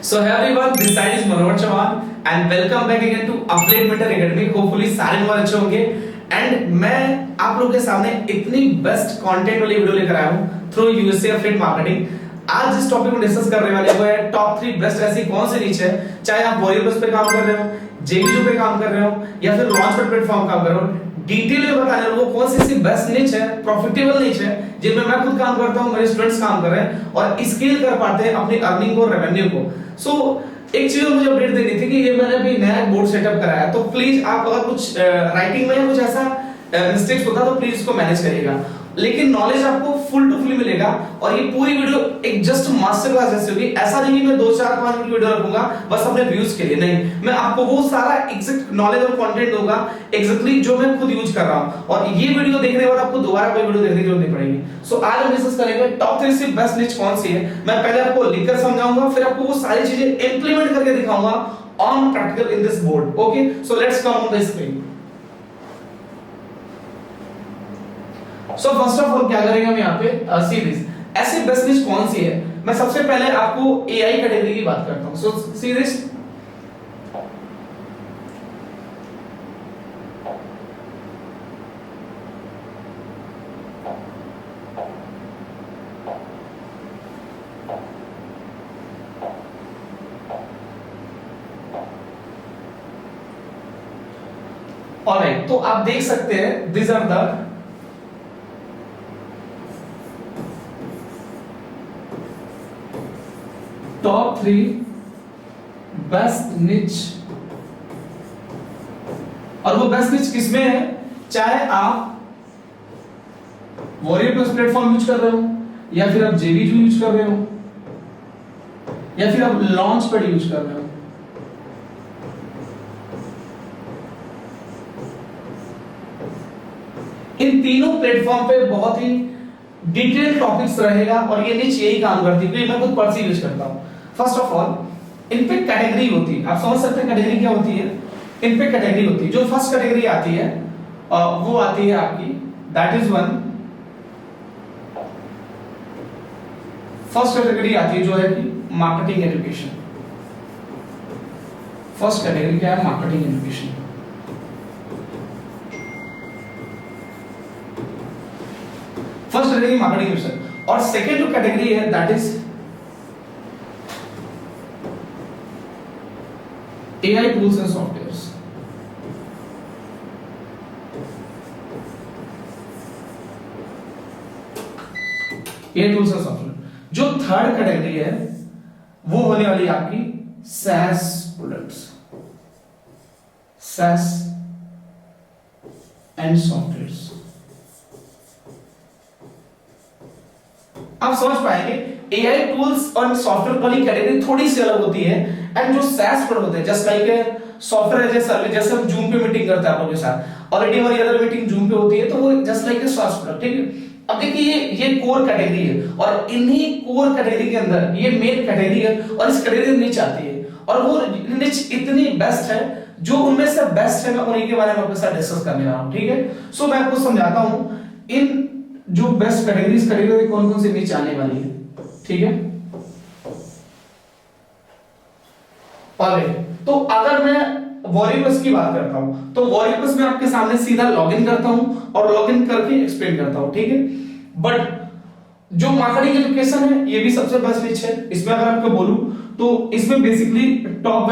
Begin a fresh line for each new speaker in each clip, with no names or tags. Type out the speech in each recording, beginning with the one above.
So hey everyone, this side is Manoj Chauhan and welcome back again to Affiliate Mentor Academy. Hopefully सारे लोग अच्छे होंगे and मैं आप लोगों के सामने इतनी बेस्ट कंटेंट वाली वीडियो लेकर आया हूँ थ्रू यूएसए एफिलिएट मार्केटिंग। आज जिस टॉपिक को डिस्कस करने वाले वो है टॉप 3 बेस्ट ऐसी कौन सी नीच है, चाहे आप वॉरियर्स पे काम कर रहे हो, जेवीजू पे काम कर रहे हो या फिर लॉन्चपैड प्लेटफॉर्म काम कर रहे हो, डिटेल में बताने वालों को कौन सी ऐसी बेस्ट निच है, प्रॉफिटेबल निच है जिनमें मैं खुद काम करता हूं, मेरे स्टूडेंट्स काम कर रहे हैं और स्केल कर पाते हैं अपनी अर्निंग को, रेवेन्यू को। सो एक चीज मुझे अपडेट देनी थी कि ये मैंने अभी नया बोर्ड सेटअप कराया, तो प्लीज आप अगर कुछ राइटिंग में या कुछ ऐसा मिस्टेक्स होता तो प्लीज इसको मैनेज करिएगा, लेकिन नॉलेज आपको फुल टू फुल मिलेगा और ये पूरी वीडियो एक जस्ट मास्टर क्लास जैसी होगी। ऐसा नहीं कि मैं 2-4-5 मिनट वीडियो रखूंगा बस अपने व्यूज के लिए, नहीं, मैं आपको वो सारा एग्जैक्ट नॉलेज और कंटेंट दूंगा एग्जैक्टली जो मैं खुद यूज कर रहा हूं और ये वीडियो देखने के बाद आपको दोबारा कोई वीडियो देखने की जरूरत नहीं पड़ेगी। सो आज हम डिस्कस करेंगे टॉप 3 से बेस्ट निच कौन सी है। मैं पहले आपको लिखकर समझाऊंगा, फिर आपको वो सारी चीजें इंप्लीमेंट करके दिखाऊंगा on practical in this board. Okay, so let's come on the screen. So first of all क्या करेंगे हम यहाँ पे सीरीज ऐसी बेस्ट निच कौन सी है। मैं सबसे पहले आपको एआई कैटेगरी की बात करता हूं। सो सीरीज ऑलराइट, तो आप देख सकते हैं this are the top 3 best niche. और वो बेस्ट निच किसमें है, चाहे आप वॉरियर प्लस प्लेटफॉर्म यूज कर रहे हो या फिर आप जेवीजू यूज कर रहे हो या फिर आप लॉन्चपैड यूज कर रहे हो। इन तीनों प्लेटफॉर्म पे बहुत ही डिटेल टॉपिक्स रहेगा और ये निच यही काम करती है, मैं खुद पर्सी यूज करता हूं। फर्स्ट ऑफ ऑल इन पे कैटेगरी होती है, आप समझ सकते हैं कैटेगरी क्या होती है। इन पे कैटेगरी होती है, जो फर्स्ट कैटेगरी आती है वो आती है आपकी, that is one first category आती है जो है कि मार्केटिंग एजुकेशन। फर्स्ट कैटेगरी क्या है, marketing education. First category marketing education और सेकंड जो कैटेगरी है that is AI tools and softwares। AI tools and software। जो थर्ड कैटेगरी है वो होने वाली है आपकी SaaS products, SaaS and softwares. आप समझ पाएंगे AI टूल्स और सॉफ्टवेयर वाली कैटेगरी थोड़ी सी अलग होती है एंड जो SaaS प्रोडक्ट होते हैं just like software as a service, जैसे हम जूम पे मीटिंग करते हैं आप लोगों के साथ, ऑलरेडी हमारी अदर मीटिंग जूम पे होती है, तो वो just like a SaaS product, ठीक है। अब देखिए ये कोर कैटेगरी है और इन्हीं कोर कैटेगरी के अंदर ये मेन कैटेगरी है और इस कैटेगरी में निच आती है और वो निच इतनी बेस्ट है, जो उनमें से बेस्ट है मैं उन्हीं के बारे में आपके साथ डिस्कस करने वाला हूं, ठीक है। सो मैं आपको समझाता हूं इन जो बेस्ट कैटेगरीज कैटेगरी कौन कौन सी निच आने वाली है, ठीक है। तो अगर मैं वॉरियर्स की बात करता हूं तो वॉरियर्स में आपके सामने सीधा लॉगिन करता हूं और लॉगिन करके एक्सप्लेन करता हूं, ठीक है। बट जो मार्केटिंग एजुकेशन है ये भी सबसे बेस्ट निच है। इसमें अगर आपको बोलूं तो इसमें बेसिकली टॉप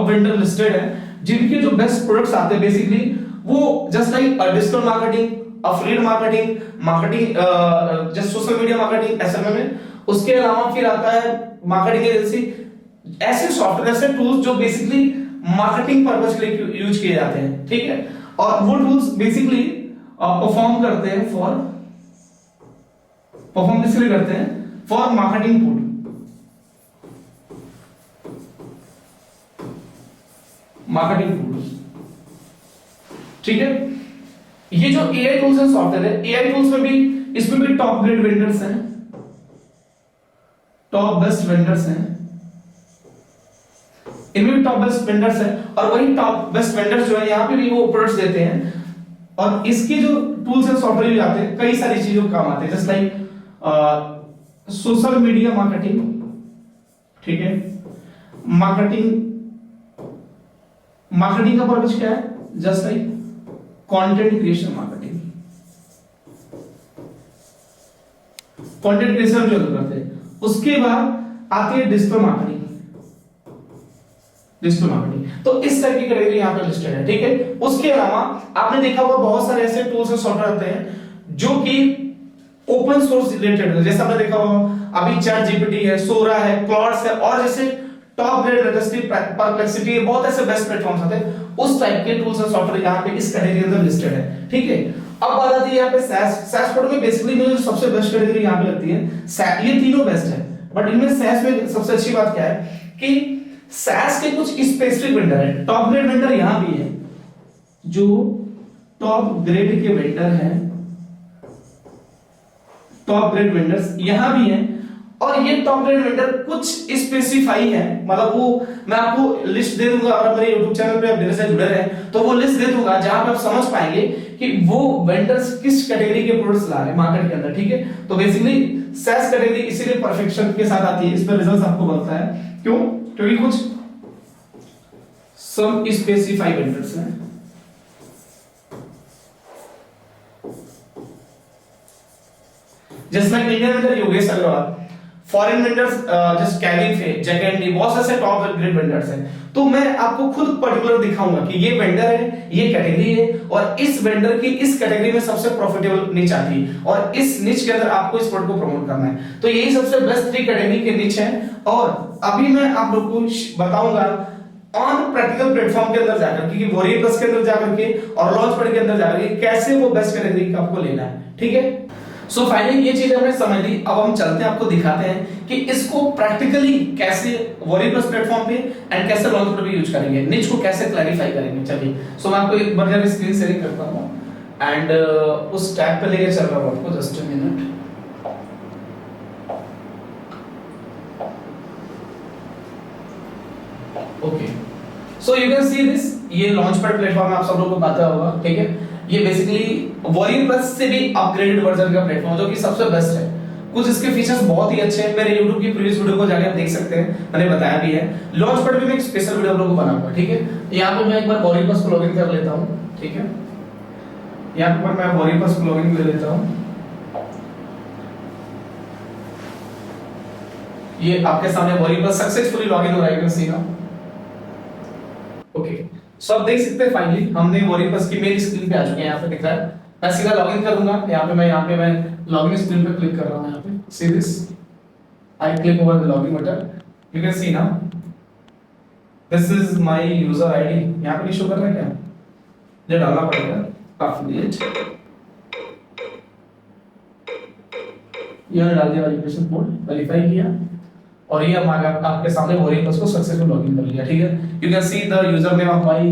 वेंडर लिस्टेड है जिनके जो बेस्ट प्रोडक्ट्स आते हैं बेसिकली वो just like digital marketing, affiliate marketing, marketing just social media marketing SMM में। उसके अलावा फिर आता है मार्केटिंग एजेंसी, ऐसे सॉफ्टवेयर ऐसे टूल्स जो बेसिकली मार्केटिंग पर्पस के लिए यूज किए जाते हैं, ठीक है। और वो टूल्स बेसिकली परफॉर्म करते हैं फॉर मार्केटिंग टूल, ठीक है। ये जो एआई टूल्स एंड सॉफ्टवेयर है, एआई टूल्स में भी इसमें भी टॉप ग्रेड वेंडर्स हैं, टॉप बेस्ट वेंडर्स हैं, इनमें भी टॉप बेस्ट वेंडर्स हैं और वही टॉप बेस्ट वेंडर्स जो है यहाँ पे भी वो प्रोडक्ट्स देते हैं और इसके जो टूल्स एंड सॉफ्टवेयर भी आते हैं कई सारी चीजों काम आते हैं, just like social media marketing, ठीक है। मार्केटिंग का पर्पज क्या है? Just like content creation marketing, content creation जो करते हैं। उसके बाद आती है डिजिटल मार्केटिंग। तो इस टाइप की कैटेगरी यहां पे लिस्टेड है, ठीक है। उसके अलावा आपने देखा होगा बहुत सारे ऐसे टूल्स और सॉफ्टवेयर आते हैं जो कि ओपन सोर्स रिलेटेड है। जैसे आपने देखा होगा अभी चैट जीपीटी है, सोरा है, क्लॉड्स है, और जैसे टॉप ग्रेड रजिस्ट्री, परप्लेक्सिटी, बहुत ऐसे बेस्ट प्लेटफॉर्म्स आते हैं। उस टाइप के टूल्स और सॉफ्टवेयर यहां पे इस कैटेगरी के अंदर लिस्टेड है, ठीक है। अब बात आती है यहाँ पे SaaS प्रोडक्ट में। बेसिकली मुझे सबसे बेस्ट कैटेगरी यहाँ पे लगती है, ये तीनों बेस्ट है, बट इनमें SaaS में सबसे अच्छी बात क्या है कि SaaS के कुछ स्पेसिफिक वेंडर है। टॉप ग्रेड वेंडर यहां भी है, जो टॉप ग्रेड के वेंडर हैं, टॉप ग्रेड वेंडर्स यहां भी हैं। और ये टॉप ग्रेड वेंडर कुछ स्पेसिफाई है, मतलब वो मैं आपको लिस्ट दे दूंगा, अगर मेरे YouTube चैनल पे आप मेरे से जुड़े रहे तो वो लिस्ट दे दूंगा जहां पे आप समझ पाएंगे कि वो वेंडर्स किस कैटेगरी के प्रोडक्ट्स ला रहे हैं मार्केट के अंदर, ठीक है। तो बेसिकली SaaS कैटेगरी इसीलिए परफेक्शन के साथ आती है, इसमें रिजल्ट्स आपको बनता है। क्यों? क्योंकि कुछ सम स्पेसिफाई वेंडर्स हैं। जैसे Indian vendor Yogesh Agarwal, foreign vendors just Kevin Fay, Jack and D, बहुत ऐसे टॉप ग्रेड वेंडर्स हैं। तो मैं आपको खुद पर्टिकुलर दिखाऊंगा कि ये वेंडर है, ये कैटेगरी है, और इस वेंडर की इस कैटेगरी में सबसे प्रॉफिटेबल निच आती है, और इस निच के अंदर आपको इस प्रोडक्ट को प्रमोट करना है। तो यही सबसे बेस्ट 3 कैटेगरी के निच हैं। और अभी मैं आप लोगों को बताऊंगा ऑन प्रैक्टिकल प्लेटफॉर्म के अंदर जाकर के, वॉरियर प्लस के अंदर जाकर के और लॉन्च पैड के अंदर जाकर के कैसे वो बेस्ट कैटेगरी का आपको लेना है, ठीक है। सो फाइनली ये चीज हमने समझ ली। अब हम चलते हैं, आपको दिखाते हैं कि इसको प्रैक्टिकली कैसे वॉरियर प्लस प्लेटफॉर्म पे एंड कैसे लॉन्च पैड पे यूज करेंगे, निच को कैसे क्लैरिफाई करेंगे। चलिए, सो मैं आपको एक बार स्क्रीन शेयरिंग करता हूं एंड उस टैब पे लेके चल रहा हूं आपको। Just a minute. Okay, so you can see this, ये लॉन्च पैड प्लेटफॉर्म आप सब लोगों को पता होगा, ठीक है। ये बेसिकली वॉरियर प्लस से भी अपग्रेडेड वर्जन का प्लेटफॉर्म जो कि सबसे बेस्ट है। कुछ इसके फीचर्स बहुत ही अच्छे हैं, मेरे YouTube की प्रीवियस वीडियो को जाके आप देख सकते हैं, मैंने बताया भी है। लॉन्च पैड पे मैं एक स्पेशल वीडियो आप लोगों को बनाऊंगा, ठीक है। यहां पे मैं एक बार वॉरियर प्लस को लॉगिन कर लेता हूं, ठीक है। यहां पर मैं वॉरियर प्लस को लॉगिन कर लेता हूं। ये आपके सामने वॉरियर प्लस सक्सेसफुली लॉगिन हो रहा है, you can see now. Okay, so आप देख सकते हैं फाइनली हमने वॉरियर प्लस की मेन स्क्रीन पे आ चुके हैं। यहां पे दिख रहा है, मैं सीधा लॉगिन करूंगा। यहां पे मैं लॉगिन स्क्रीन पे क्लिक कर रहा हूं। यहां पे see this, I click over the login button, you can see now this is my user ID. यहां पे शो कर रहा है क्या? ये डालना पड़ेगा, एफिलिएट ये डाल दिया, वेरिफिकेशन कोड वेरीफाई किया, और ये हमारा आपके सामने वॉरियर प्लस को सक्सेसफुल लॉगिन कर लिया, ठीक है। You can see the user name of my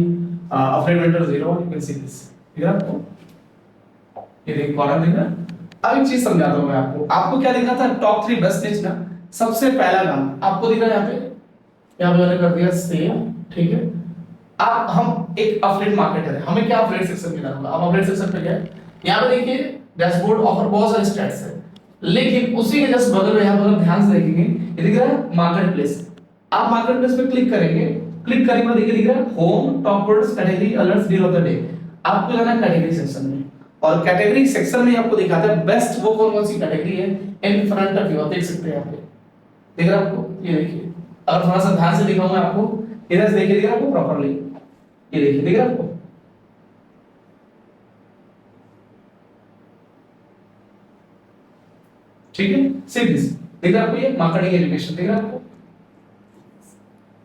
update vendor 0, you can see this, ठीक है। आपको ये देख कॉलम दिख रहा है। अब एक चीज समझाता हूं मैं आपको क्या दिख रहा था? टॉप 3 बेस्ट निच ना, सबसे पहला काम आपको दिख रहा है यहां पे मैंने कर दिया सेव, ठीक है। अब हम एक अफिलिएट मार्केटर है, हमें क्या अफिलिएट सेक्शन में डालना? अब अफिलिएट सेक्शन पे गए, यहां पे देखिए डैशबोर्ड ऑफर बहुत सारे स्टैट्स है, लेकिन उसी के जस्ट बगल में यहां पर ध्यान से देखेंगे ये दिख रहा है मार्केट प्लेस। आप मार्केट प्लेस पे क्लिक करेंगे, क्लिक करने के बाद देखिए दिख रहा है home, top products, category, alerts, deal of the day. आपको जाना है कैटेगरी सेक्शन में, और कैटेगरी सेक्शन में आपको दिखाता है बेस्ट वो कौन सी कैटेगरी है इन फ्रंट ऑफ यू। आप देख सकते हैं यहां पे दिख रहा है आपको, ये देखिए। अगर थोड़ा सा ध्यान से दिखाऊं मैं आपको, इधर से देखिए दिख रहा है आपको प्रॉपर्ली, ये देखिए दिख रहा है आपको, ठीक है। सी दिस दिख रहा है आपको, ये मार्केटिंग एजुकेशन दिख रहा है आपको,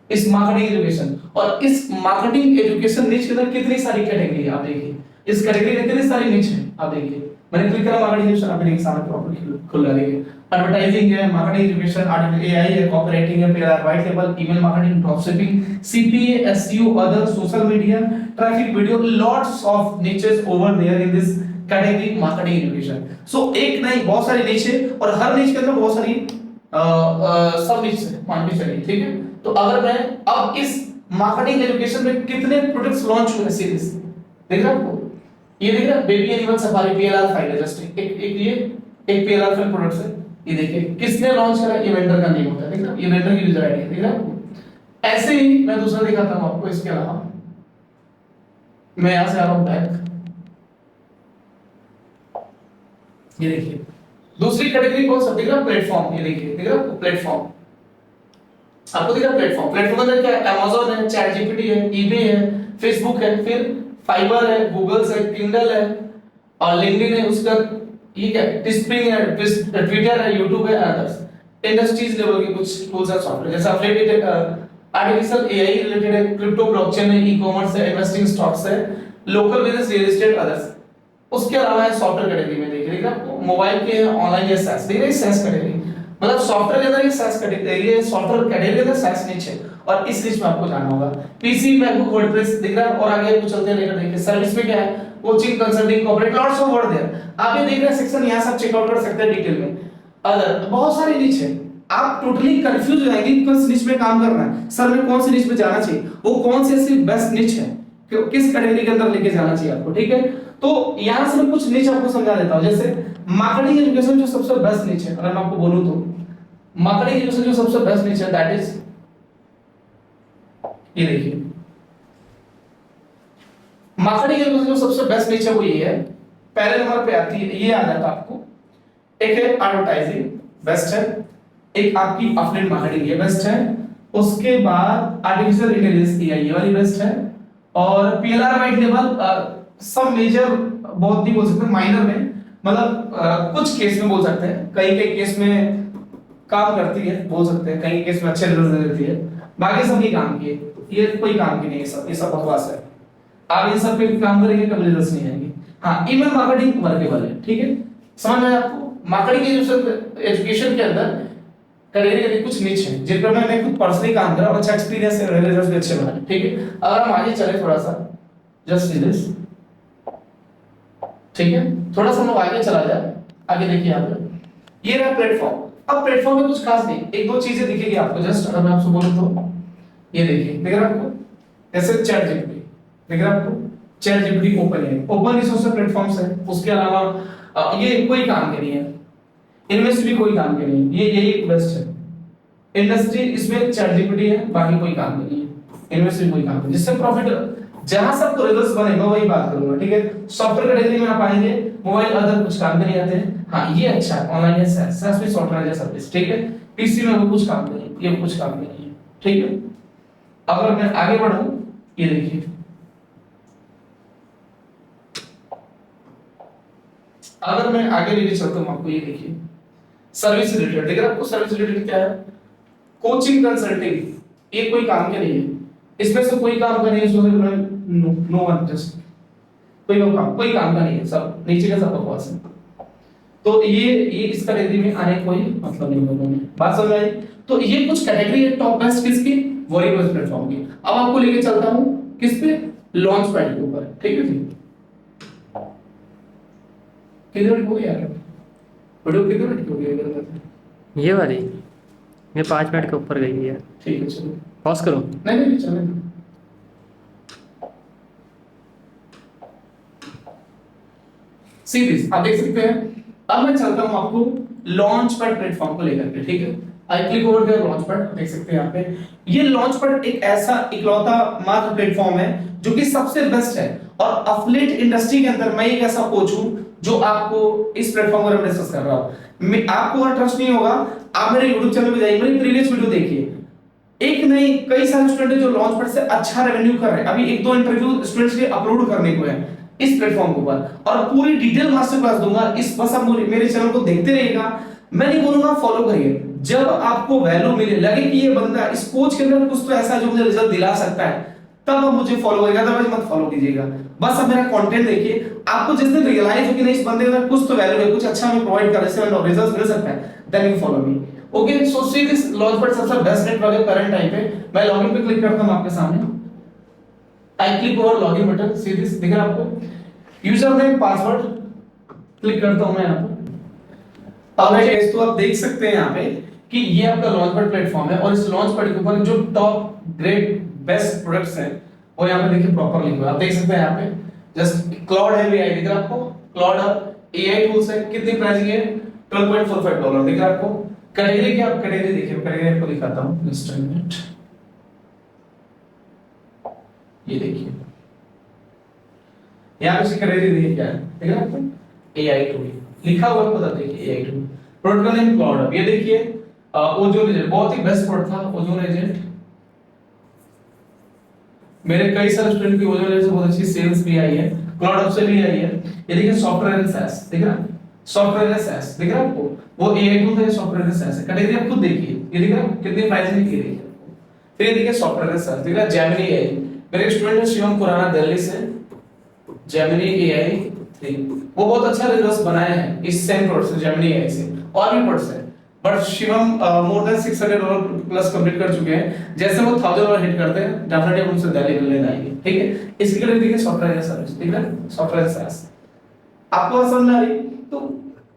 इस मार्केटिंग एजुकेशन। और इस मार्केटिंग एजुकेशन निच के अंदर कितनी सारी कैटेगरी है आप देखिए, इस कैटेगरी में कितनी सारी निच है आप देखिए। मैंने क्लिक करा मार्केटिंग एजुकेशन, आप देखिए सामने प्रॉपर्ली खुल रहा है। एडवर्टाइजिंग है, मार्केटिंग एजुकेशन, आर्टिफिशियल एआई है, कॉपीराइटिंग है, PR, white label, email marketing, drop shipping, CPA, SEO, other, social media, traffic, video, lots of niches over there in this category marketing education. So एक नहीं बहुत सारी निच है, और हर निच के अंदर बहुत सारी सब निच है, मान के चलिए, ठीक है। तो अगर मैं अब इस मार्केटिंग एजुकेशन में कितने प्रोडक्ट्स लॉन्च हुए सीरीज देख रहे हैं आपको, ये देख रहे हैं baby animal safari, PLR file है, जस्ट एक ये एक पीएलआर फाइल प्रोडक्ट्स है, ये देखिए किसने लॉन्च करा, ये वेंडर का नेम होता है, ठीक है, ये वेंडर की यूजर आईडी है, ठीक है। ऐसे ही मैं दूसरा दिखाता हूं आपको, इसके अलावा मैं यहां से आ रहा हूं बैक, ये देखिए दूसरी कैटेगरी कौन सा दिख रहा, प्लेटफॉर्म, ये देखिए दिख रहा आपको प्लेटफॉर्म, आपको दिख रहा प्लेटफॉर्म, प्लेटफॉर्म अंदर क्या है, अमेज़न है, चैट जीपीटी है, ईबे है, फेसबुक है, फिर फाइबर है, गूगल है, किंडल है और लिंक्डइन है, उसका ये क्या है, टिस्पिंग है, ट्विटर है, यूट्यूब है, अदर्स इंडस्ट्रीज लेवल के कुछ टूल्स और सॉफ्टवेयर जैसे एफिलिएटेड आर्टिफिशियल एआई रिलेटेड है, क्रिप्टो ब्लॉकचेन है, ई कॉमर्स है, इन्वेस्टिंग स्टॉक्स है, local business, real estate, others. उसके अलावा है सॉफ्टवेयर कैटेगरी में देखिए, आपको मोबाइल के ऑनलाइन या SaaS, देखिए SaaS कैटेगरी, मतलब सॉफ्टवेयर के अंदर ये SaaS कैटेगरी, ये सॉफ्टवेयर कैटेगरी के अंदर SaaS निच है और इस निच में आपको जानना होगा। पीसी, मैकबुक, वर्डप्रेस दिख रहा है और आगे कुछ चलते हैं लेकर देखिए। सर्विस में क्या है, coaching, consulting, corporate, lots of word there, आप ये देख रहे हैं सेक्शन, यहां से आप चेकआउट कर सकते हैं डिटेल में। अदर बहुत सारे निच है, आप टोटली कंफ्यूज हो जाएंगे किस निच में काम करना है, सर में कौन सी निच में जाना चाहिए, वो कौन सी ऐसी बेस्ट निच है, किस कैटेगरी के अंदर लेके जाना चाहिए आपको, ठीक है। तो यहां से मैं कुछ निच आपको समझा देता हूं, जैसे मार्केटिंग एजुकेशन जो सबसे बेस्ट निच है, अगर मैं आपको बोलूं तो मार्केटिंग एजुकेशन जो सबसे बेस्ट निच है दैट इज, ये देखिए मार्केटिंग एजुकेशन जो सबसे बेस्ट निच है वो ये है, पहले नंबर पे आती है, ये आ जाता आपको, एक है एडवर्टाइजिंग बेस्ट है, एक आपकी अफिलिएट मार्केटिंग ये बेस्ट है, उसके बाद आर्टिफिशियल इंटेलिजेंस एआई ये वाली बेस्ट है, और पीएलआर वाइट लेवल सब मेजर बहुत नहीं बोल सकते, माइनर में मतलब कुछ केस में बोल सकते हैं, कई कई केस में काम करती है बोल सकते हैं, कई केस में अच्छे रिजल्ट देती है, बाकी सब नहीं काम किए, ये कोई काम की नहीं है, सब ये सब बकवास है, आप इन सब पे काम करेंगे कभी रिजल्ट नहीं आएंगे। हाँ, ईमेल मार्केटिंग वर्केबल है, ठीक है, समझ में आपको। मार्केटिंग एजुकेशन के अंदर कैटेगरी के कुछ निच है जिन पर मैंने खुद पर्सनली काम करा और अच्छा एक्सपीरियंस है, रिजल्ट्स भी अच्छे बने, ठीक है। अगर हम आगे चले थोड़ा सा, जस्ट सी दिस, ठीक है, थोड़ा सा हम लोग आगे चला जाए, आगे देखिए यहाँ पे ये रहा प्लेटफॉर्म। अब प्लेटफॉर्म में कुछ खास नहीं, एक दो चीजें दिखेगी आपको, जस्ट अगर मैं आपसे बोलूं तो ये देखिए, दिख रहा है आपको, जैसे चैट जीपीटी दिख रहा है आपको, चैट जीपीटी ओपन है, ओपन रिसोर्स प्लेटफॉर्म्स है, उसके अलावा ये कोई काम के नहीं है, इन्वेस्ट भी कोई काम के नहीं है, ये यही बेस्ट है। इंडस्ट्री इसमें चैट जीपीटी है, बाकी कोई काम नहीं है, इन्वेस्ट भी कोई काम नहीं, जिससे प्रॉफिट जहां सबको रिजल्ट्स बने मैं वही बात करूंगा, ठीक है। सॉफ्टवेयर कैटेगरी में आप आएंगे, मोबाइल अदर कुछ काम के नहीं आते हैं, हाँ ये अच्छा है, ऑनलाइन है, SaaS भी सॉफ्टवेयर एज सर्विस, ठीक है। पीसी में वो कुछ काम नहीं, ये कुछ काम नहीं है, ठीक है। अगर मैं आगे बढ़ूं, ये देखिए अगर मैं आगे लेके चलता हूं आपको, ये देखिए सर्विस रिलेटेड दिख रहा है आपको, सर्विस रिलेटेड क्या है, कोचिंग, कंसल्टिंग, ये कोई काम के नहीं है, इसमें से कोई काम का नहीं है, इसमें नो वन जस्ट कोई काम का नहीं है, सब नीचे का सब बकवास है। तो ये इस कैटेगरी में आने कोई मतलब नहीं लोगों ने, बात समझ आई। तो ये कुछ कैटेगरी है टॉप बेस्ट किसकी, वर्डप्रेस प्लेटफॉर्म की। अब आपको लेके चलता हूं किस पे, लॉन्च पैड के ऊपर, ठीक है जी। कितने मिनट हो गए यार, वीडियो कितने मिनट की हो गई
ये वाली, ये 5 मिनट के ऊपर गई है,
ठीक है चलो
पॉज करो।
नहीं नहीं चलो, सीरीज आप देख सकते हैं। अब मैं चलता हूं आपको लॉन्च पैड प्लेटफॉर्म को लेकर के, ठीक है। I click over there launch pad, देख सकते हैं यहाँ पे ये लॉन्च पैड एक ऐसा इकलौता मात्र प्लेटफॉर्म है जो कि सबसे बेस्ट है, और एफिलिएट इंडस्ट्री के अंदर मैं एक ऐसा कोच हूं जो आपको इस प्लेटफॉर्म पर डिस्कस कर रहा हूं। आपको अगर ट्रस्ट नहीं होगा, आप मेरे YouTube चैनल पे जाइए, मेरी प्रीवियस वीडियो देखिए, एक नहीं कई सारे स्टूडेंट हैं जो लॉन्च पैड से अच्छा रेवेन्यू कर रहे हैं। अभी एक दो इंटरव्यू स्टूडेंट्स के अपलोड करने को है इस प्लेटफॉर्म के ऊपर, और पूरी डिटेल मास्टर क्लास दूंगा। इस बस आप मेरे चैनल को देखते रहिएगा, मैं नहीं बोलूंगा फॉलो करिए, जब आपको वैल्यू मिले, लगे कि ये बंदा इस कोच के अंदर कुछ तो ऐसा है जो मुझे रिजल्ट दिला सकता है, तब आप मुझे फॉलो करिएगा, अदरवाइज मत फॉलो कीजिएगा। बस आप मेरा कंटेंट देखिए, आपको जिस दिन रियलाइज हो कि नहीं इस बंदे के अंदर कुछ तो वैल्यू है, कुछ अच्छा हमें प्रोवाइड कर रहे हैं, रिजल्ट मिल सकता है, then you follow me. Okay, so see this launch pad सबसे बेस्ट नेटवर्क है करंट टाइम पे। मैं लॉगिन पे क्लिक करता हूं आपके सामने, I click over login button, see this दिख रहा है आपको, यूजर नेम पासवर्ड क्लिक करता हूं मैं यहां पर। अब गाइस तो आप देख सकते हैं यहां पे कि ये आपका लॉन्च पैड प्लेटफॉर्म है, और इस लॉन्च पैड के ऊपर जो टॉप ग्रेट बेस्ट प्रोडक्ट्स हैं वो यहां पे देखिए प्रॉपर लिंक है, आप देख सकते हैं यहां पे। जस्ट क्लाउड है, एआई दिख रहा है आपको, क्लाउड एआई टूल्स है, कितनी प्राइसिंग है $12.45 दिख रहा है आपको। कैटेगरी की आप कैटेगरी देखिए, कैटेगरी आपको दिखाता हूं, जस्ट अ मिनट। ये देखिए यहाँ पे कैटेगरी देखिए क्या है, ठीक है आपको, AI2 लिखा हुआ है, पता देखिए AI2। प्रोडक्ट का नेम क्लाउड हब। ये देखिए ओजोन एजेंट बहुत ही बेस्ट प्रोडक्ट था ओजोन एजेंट। मेरे कई सारे स्टूडेंट की ओजोन एजेंट से बहुत अच्छी सेल्स भी आई है, क्लाउड हब से भी आई है। ये देखिए सॉफ्टवेयर एंड SaaS दिख रहा है, सॉफ्टवेयर एंड SaaS दिख रहा है आपको, वो AI2 था, सॉफ्टवेयर एंड SaaS है। कैटेगरी आप खुद देखिए, ये दिख रहा है कितनी प्राइस में की देखिए। फिर ये देखिए सॉफ्टवेयर एंड SaaS दिख रहा है, जेमिनी AI। मेरे स्टूडेंट है शिवम खुराना दिल्ली से, जेमिनी AI3 वो बहुत अच्छा रिजल्ट्स बनाए हैं इस सेम प्रोडक्ट से, जेमिनी AI से। और भी प्रोडक्ट्स हैं but Shivam more than $600 plus complete कर चुके हैं। जैसे वो $1000 हिट करते हैं डेफिनेटली हम उनसे दिल्ली मिलने आएंगे, ठीक है। इसके लिए देखिए सॉफ्टवेयर एज सर्विस, ठीक है, सॉफ्टवेयर SaaS। आपको समझ में आ रही? तो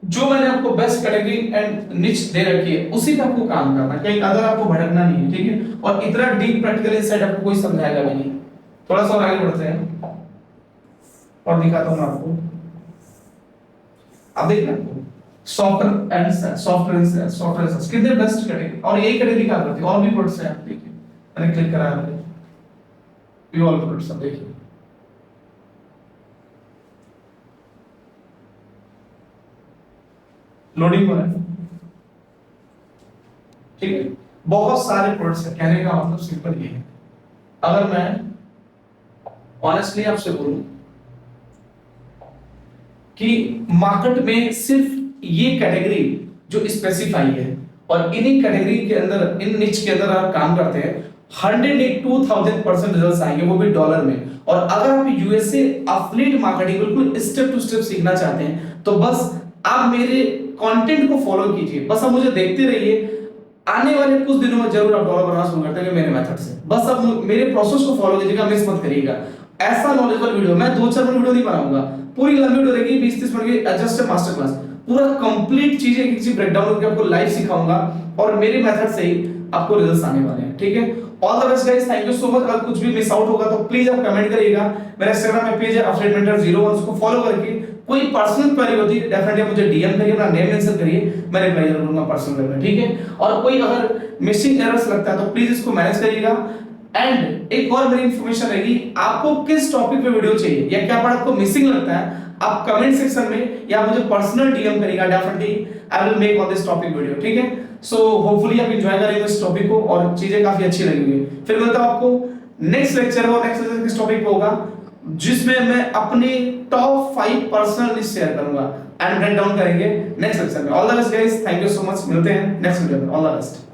जो मैंने आपको बेस्ट कैटेगरी एंड निच दे रखी है उसी पे आपको काम करना है, कहीं अदर आपको भटकना नहीं है, ठीक है। और इतना डीप प्रैक्टिकल इनसाइट आपको कोई समझाएगा भी नहीं। थोड़ा सा और आगे बढ़ते हैं और दिखाता हूं आपको। अब देखिए आपको सॉफ्टवेयर कितने बेस्ट कैटेगरी, और यही कैटेगरी क्या करती है, और भी प्रोडक्ट्स हैं। आप देखिए मैंने क्लिक करा है, ये ऑल प्रोडक्ट्स आप देखिए, लोडिंग हो रहा है, ठीक है। बहुत सारे प्रोडक्ट्स हैं, कहने का मतलब सिंपल ये है। अगर मैं ऑनेस्टली आपसे बोलूं कि मार्केट में सिर्फ ये कैटेगरी जो स्पेसिफाई है और इन्हीं कैटेगरी के अंदर, इन निच के अंदर आप काम करते हैं, 102,000% रिजल्ट्स आएंगे, वो भी डॉलर में। और अगर आप यूएसए एफिलिएट मार्केटिंग बिल्कुल स्टेप टू स्टेप सीखना चाहते हैं तो बस आप मेरे कंटेंट को फॉलो कीजिए, बस आप मुझे देखते रहिए। आने वाले कुछ दिनों में जरूर आप डॉलर बनाना शुरू करते हैं मेरे मेथड से। बस आप मेरे प्रोसेस को फॉलो कीजिएगा, मिस मत करिएगा। ऐसा नॉलेजेबल वीडियो मैं 2-4 मिनट वीडियो नहीं बनाऊंगा, पूरी लंबी वीडियो रहेगी 20-30 मिनट की, जस्ट मास्टर क्लास, पूरा कंप्लीट चीजें एक चीज ब्रेकडाउन करके आपको लाइव सिखाऊंगा और मेरे मेथड से ही आपको रिजल्ट्स आने वाले हैं, ठीक है। All the best guys, thank you so much. अगर कुछ भी मिस आउट होगा तो प्लीज आप कमेंट करिएगा। मेरा इंस्टाग्राम पे पेज है अफलेट मेंटर 01, उसको फॉलो करके कोई पर्सनल क्वेरी होती है डेफिनेटली मुझे डीएम करिए, अपना नेम मेंशन करिए, मैं रिप्लाई जरूर दूंगा पर्सनल में, ठीक है। और कोई अगर मिसिंग एरर्स लगता है तो प्लीज इसको मैनेज करिएगा। एंड एक और मेरी इंफॉर्मेशन रहेगी, आपको किस टॉपिक पे वीडियो चाहिए या क्या पार्ट आपको मिसिंग लगता है, आप कमेंट सेक्शन में या मुझे पर्सनल डीएम करिएगा, definitely I will make on this topic video, ठीक है। सो होपफुली आप एंजॉय करेंगे इस टॉपिक को और चीजें काफी अच्छी लगेंगी। फिर मिलता हूं आपको नेक्स्ट लेक्चर में, नेक्स्ट लेक्चर किस टॉपिक पे होगा जिसमें मैं अपने टॉप 5 पर्सनल लिस्ट शेयर करूंगा एंड ब्रेक डाउन करेंगे नेक्स्ट लेक्चर में। All the best guys, thank you so much, मिलते हैं नेक्स्ट वीडियो में। All the best.